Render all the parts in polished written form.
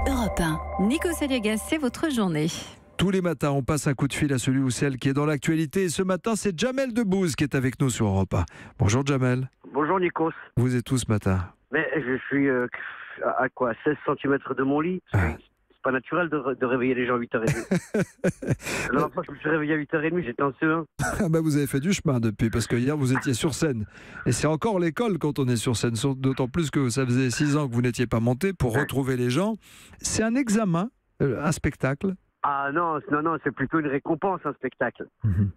Europe 1. Nico Saliagas, c'est votre journée. Tous les matins, on passe un coup de fil à celui ou celle qui est dans l'actualité. Et ce matin, c'est Jamel Debbouze qui est avec nous sur Europe 1. Bonjour Jamel. Bonjour Nikos. Vous êtes où ce matin? Mais je suis à quoi 16 cm de mon lit. C'est pas naturel de réveiller les gens à 8h30. La dernière fois que je me suis réveillé à 8h30, j'étais en CE1. Ah bah vous avez fait du chemin depuis, parce que hier vous étiez sur scène. Et c'est encore l'école quand on est sur scène, d'autant plus que ça faisait 6 ans que vous n'étiez pas monté pour retrouver les gens. C'est un examen, un spectacle. Ah non, c'est plutôt une récompense, un spectacle.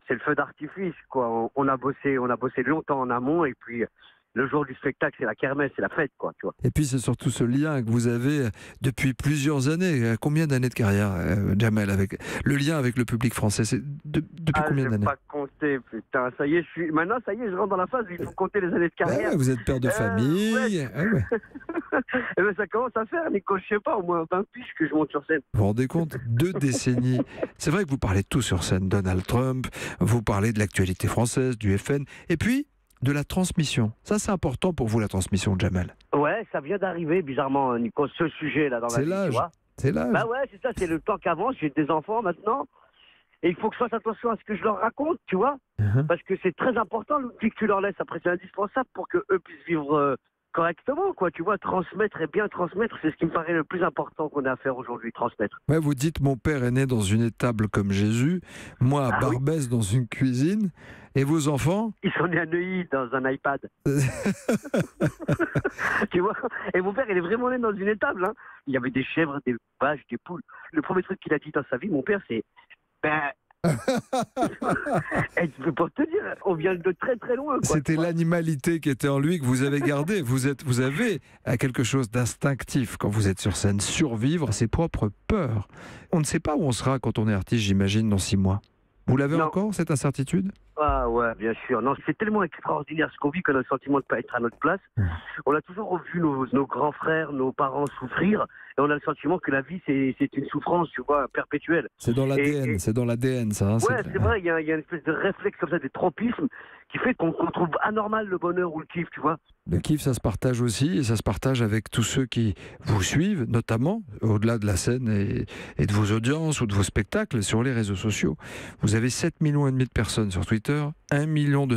C'est le feu d'artifice, quoi. On a bossé longtemps en amont, et puis le jour du spectacle, c'est la kermesse, c'est la fête, quoi, tu vois. Et puis c'est surtout ce lien que vous avez depuis plusieurs années. Combien d'années de carrière, Jamel, avec le lien avec le public français? C'est depuis combien d'années? Je vais pas compter, putain. Ça y est, maintenant, ça y est, je rentre dans la phase où il faut compter les années de carrière. Vous êtes père de famille. Ouais. Et ben, ça commence à faire, Nico, je sais pas, au moins 20 piges que je monte sur scène. Vous vous rendez compte? 2 décennies. C'est vrai que vous parlez de tout sur scène. Donald Trump, vous parlez de l'actualité française, du FN, et puis de la transmission. Ça, c'est important pour vous, la transmission, Jamel. Ouais, ça vient d'arriver, bizarrement, Nico, ce sujet-là dans ma vie, tu vois. C'est l'âge. Bah ouais, c'est ça, c'est le temps qu'avance. J'ai des enfants maintenant. Et il faut que je fasse attention à ce que je leur raconte, tu vois. Parce que c'est très important, l'outil que tu leur laisses. Après, c'est indispensable pour qu'eux puissent vivre correctement, quoi. Tu vois, transmettre et bien transmettre, c'est ce qui me paraît le plus important qu'on a à faire aujourd'hui, transmettre. Ouais, vous dites, mon père est né dans une étable comme Jésus, moi à Barbès dans une cuisine, et vos enfants? Ils sont nés à Neuilly dans un iPad. Tu vois. Et mon père, il est vraiment né dans une étable. Hein. Il y avait des chèvres, des vaches, des poules. Le premier truc qu'il a dit dans sa vie, mon père, c'est... Et je peux pas te dire, on vient de très très loin. C'était l'animalité qui était en lui que vous avez gardé. Vous avez quelque chose d'instinctif quand vous êtes sur scène, survivre à ses propres peurs. On ne sait pas où on sera quand on est artiste, j'imagine, dans 6 mois. Vous l'avez encore, cette incertitude? Ah ouais, bien sûr. Non, c'est tellement extraordinaire ce qu'on vit qu'on a le sentiment de ne pas être à notre place. On a toujours vu nos grands frères, nos parents souffrir, et on a le sentiment que la vie, c'est une souffrance, tu vois, perpétuelle. C'est dans l'ADN, c'est dans l'ADN, ça. Hein, ouais, c'est vrai, il y a une espèce de réflexe comme ça, des tropismes, qui fait qu'on trouve anormal le bonheur ou le kiff, tu vois. Le kiff, ça se partage aussi, et ça se partage avec tous ceux qui vous suivent, notamment, au-delà de la scène et de vos audiences ou de vos spectacles sur les réseaux sociaux. Vous avez 7,5 millions de personnes sur Twitter, 1,2 million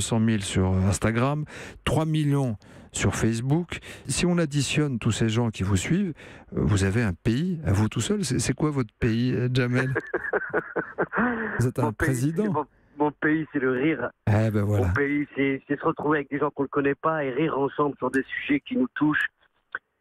sur Instagram, 3 millions sur Facebook. Si on additionne tous ces gens qui vous suivent, vous avez un pays à vous tout seul. C'est quoi votre pays, Jamel? Vous êtes un président. Mon pays, c'est le rire. Eh ben voilà. Mon pays, c'est se retrouver avec des gens qu'on ne connaît pas et rire ensemble sur des sujets qui nous touchent,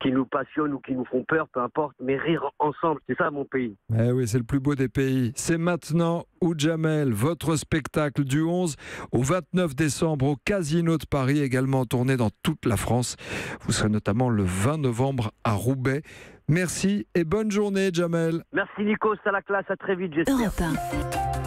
qui nous passionnent ou qui nous font peur, peu importe, mais rire ensemble, c'est ça mon pays. Eh oui, c'est le plus beau des pays. C'est maintenant ou Jamel, votre spectacle du 11 au 29 décembre au Casino de Paris, également tourné dans toute la France. Vous serez notamment le 20 novembre à Roubaix. Merci et bonne journée, Jamel. Merci Nico, c'est la classe, à très vite, j'espère. Europe 1.